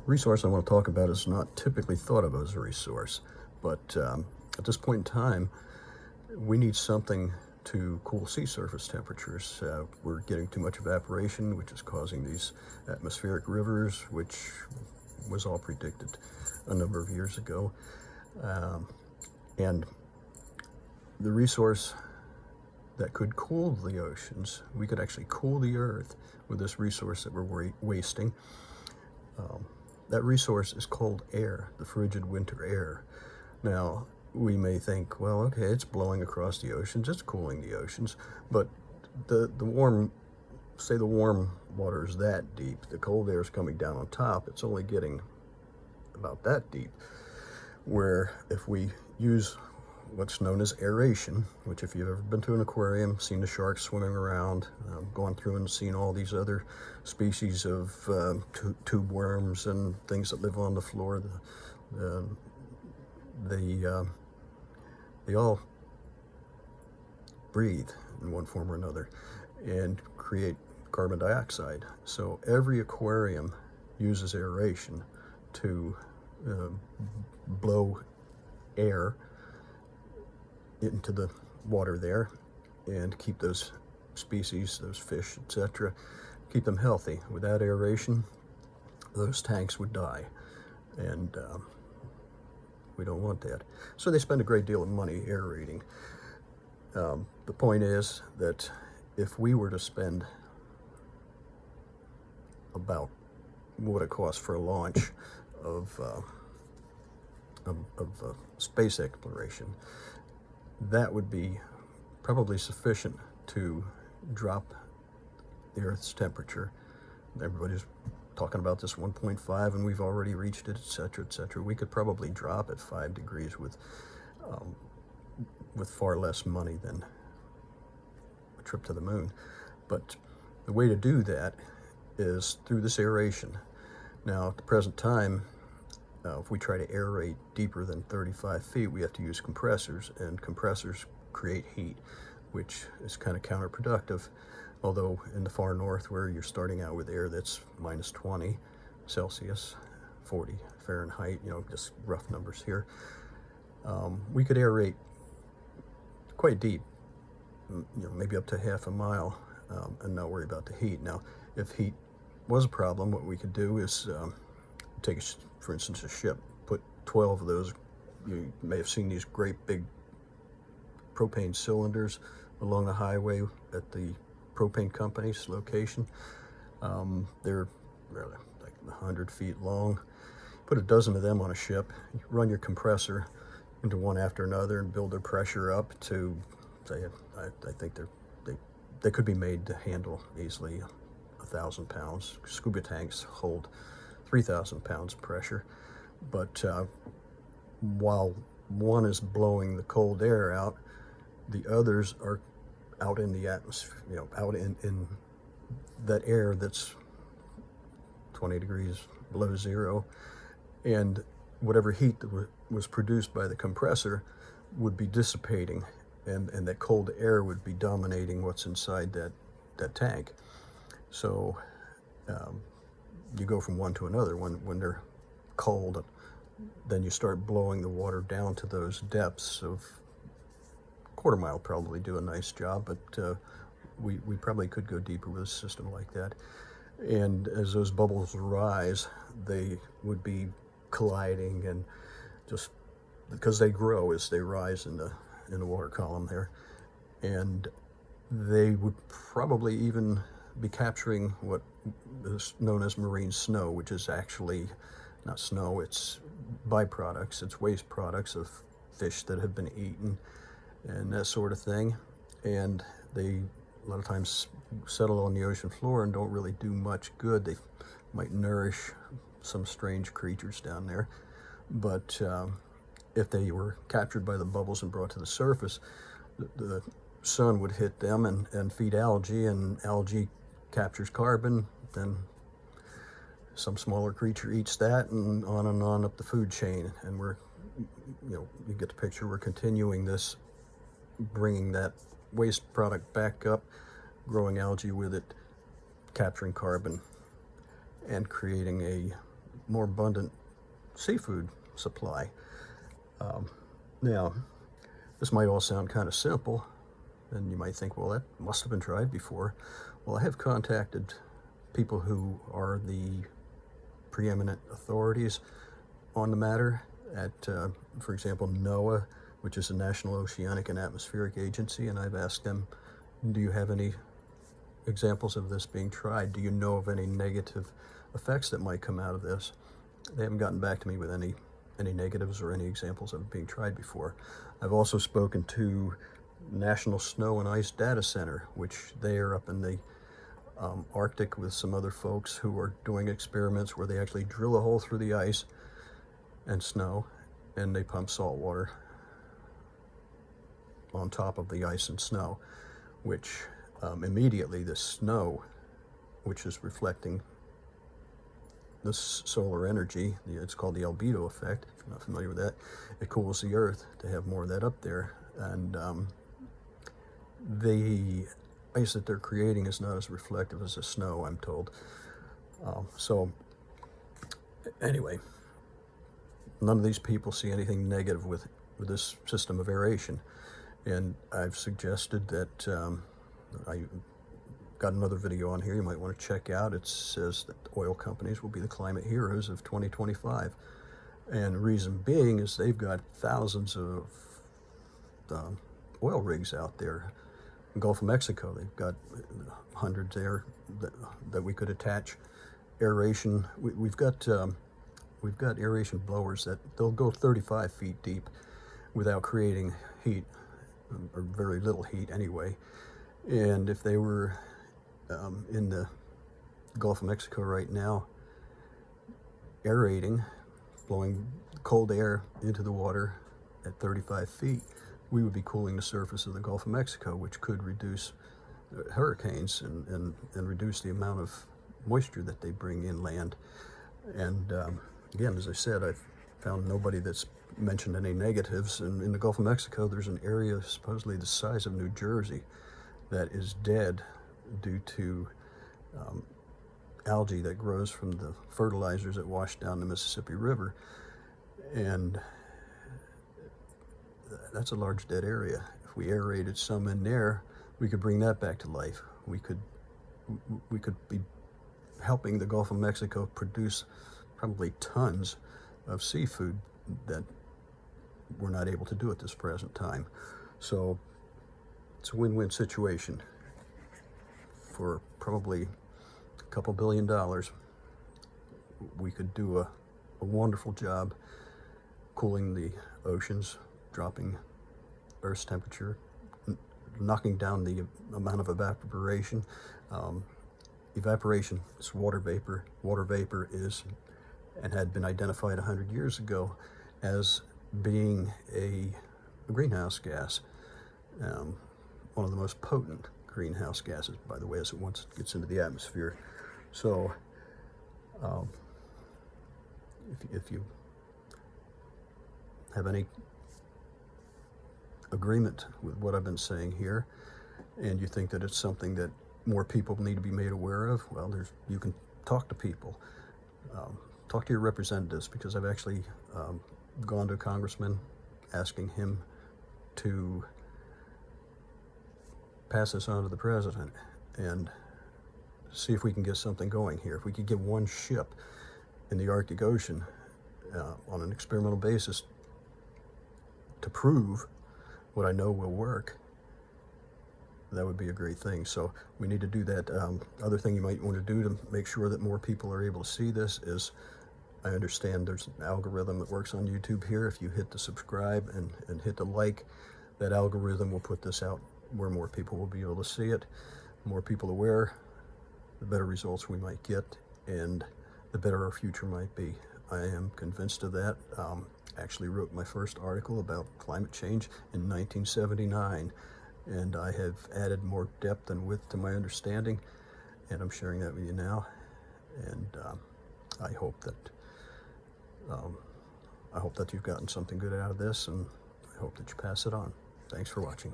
Resource I want to talk about is not typically thought of as a resource, but at this point in time, we need something to cool sea surface temperatures. We're getting too much evaporation, which is causing these atmospheric rivers, which was all predicted a number of years ago. And the resource that could cool the oceans, we could actually cool the earth with this resource that we're wasting. That resource is called air, the frigid winter air. Now, we may think, well, okay, it's blowing across the oceans, it's cooling the oceans, but the warm, say the warm water is that deep, the cold air is coming down on top, it's only getting about that deep. Where if we use what's known as aeration, which if you've ever been to an aquarium, seen the sharks swimming around, gone through and seen all these other species of tube worms and things that live on the floor, they all breathe in one form or another and create carbon dioxide. So every aquarium uses aeration to blow air into the water there and keep those species, those fish, etc., keep them healthy. Without aeration, those tanks would die, and we don't want that. So they spend a great deal of money aerating. The point is that if we were to spend about what it costs for a launch of space exploration, that would be probably sufficient to drop the Earth's temperature. Everybody's talking about this 1.5, and we've already reached it, etc., etc. We could probably drop it 5 degrees with far less money than a trip to the moon. But the way to do that is through this aeration. Now, at the present time, if we try to aerate deeper than 35 feet, we have to use compressors, and compressors create heat, which is kind of counterproductive. Although in the far north, where you're starting out with air that's minus 20 Celsius, 40 Fahrenheit, just rough numbers here, we could aerate quite deep, maybe up to half a mile, and not worry about the heat. Now, if heat was a problem, what we could do is take, for instance, a ship, put 12 of those. You may have seen these great big propane cylinders along the highway at the propane company's location. They're like 100 feet long. Put a dozen of them on a ship, you run your compressor into one after another and build their pressure up to, say, I think they could be made to handle easily 1,000 pounds. Scuba tanks hold 3,000 pounds pressure, but while one is blowing the cold air out, the others are out in the atmosphere, out in that air that's 20 degrees below zero, and whatever heat that was produced by the compressor would be dissipating, and that cold air would be dominating what's inside that tank. So you go from one to another. When they're cold, then you start blowing the water down to those depths of quarter mile. Probably do a nice job, but we probably could go deeper with a system like that. And as those bubbles rise, they would be colliding, and just because they grow as they rise in the water column there, and they would probably even be capturing what is known as marine snow, which is actually not snow, it's byproducts, it's waste products of fish that have been eaten and that sort of thing. And they a lot of times settle on the ocean floor and don't really do much good. They might nourish some strange creatures down there, but if they were captured by the bubbles and brought to the surface, the sun would hit them and feed algae, and algae captures carbon, then some smaller creature eats that, and on up the food chain. And we're, you get the picture, we're continuing this, bringing that waste product back up, growing algae with it, capturing carbon, and creating a more abundant seafood supply. Now, this might all sound kind of simple, and you might think, well, that must have been tried before. Well, I have contacted people who are the preeminent authorities on the matter at, for example, NOAA, which is the National Oceanic and Atmospheric Agency, and I've asked them, do you have any examples of this being tried? Do you know of any negative effects that might come out of this? They haven't gotten back to me with any negatives or any examples of it being tried before. I've also spoken to National Snow and Ice Data Center, which they are up in the Arctic with some other folks who are doing experiments where they actually drill a hole through the ice and snow, and they pump salt water on top of the ice and snow, which immediately the snow, which is reflecting this solar energy, it's called the albedo effect, if you're not familiar with that, it cools the earth to have more of that up there. And the ice that they're creating is not as reflective as the snow, I'm told. So anyway, none of these people see anything negative with this system of aeration. And I've suggested that I got another video on here you might want to check out. It says that oil companies will be the climate heroes of 2025. And the reason being is they've got thousands of oil rigs out there. In Gulf of Mexico, they've got hundreds there that we could attach aeration. We've got aeration blowers that they'll go 35 feet deep without creating heat, or very little heat anyway. And if they were in the Gulf of Mexico right now, aerating, blowing cold air into the water at 35 feet, we would be cooling the surface of the Gulf of Mexico, which could reduce hurricanes and reduce the amount of moisture that they bring inland. And again, as I said, I've found nobody that's mentioned any negatives. And in the Gulf of Mexico, there's an area supposedly the size of New Jersey that is dead due to algae that grows from the fertilizers that wash down the Mississippi River. And that's a large dead area. If we aerated some in there, we could bring that back to life. We could be helping the Gulf of Mexico produce probably tons of seafood that we're not able to do at this present time. So it's a win-win situation. For probably a couple $2 billion, we could do a wonderful job cooling the oceans, dropping Earth's temperature, knocking down the amount of evaporation. Evaporation is water vapor. Water vapor is, and had been identified 100 years ago as being a greenhouse gas, one of the most potent greenhouse gases, by the way, as it once gets into the atmosphere. So if you have any agreement with what I've been saying here, and you think that it's something that more people need to be made aware of, well, you can talk to people. Talk to your representatives, because I've actually gone to a congressman asking him to pass this on to the president and see if we can get something going here. If we could get one ship in the Arctic Ocean on an experimental basis to prove what I know will work, that would be a great thing. So we need to do that. Other thing you might want to do to make sure that more people are able to see this is, I understand there's an algorithm that works on YouTube here. If you hit the subscribe and hit the like, that algorithm will put this out where more people will be able to see it. More people aware, the better results we might get, and the better our future might be. I am convinced of that. Actually wrote my first article about climate change in 1979, and I have added more depth and width to my understanding, and I'm sharing that with you now. And I hope that you've gotten something good out of this, and I hope that you pass it on. Thanks for watching.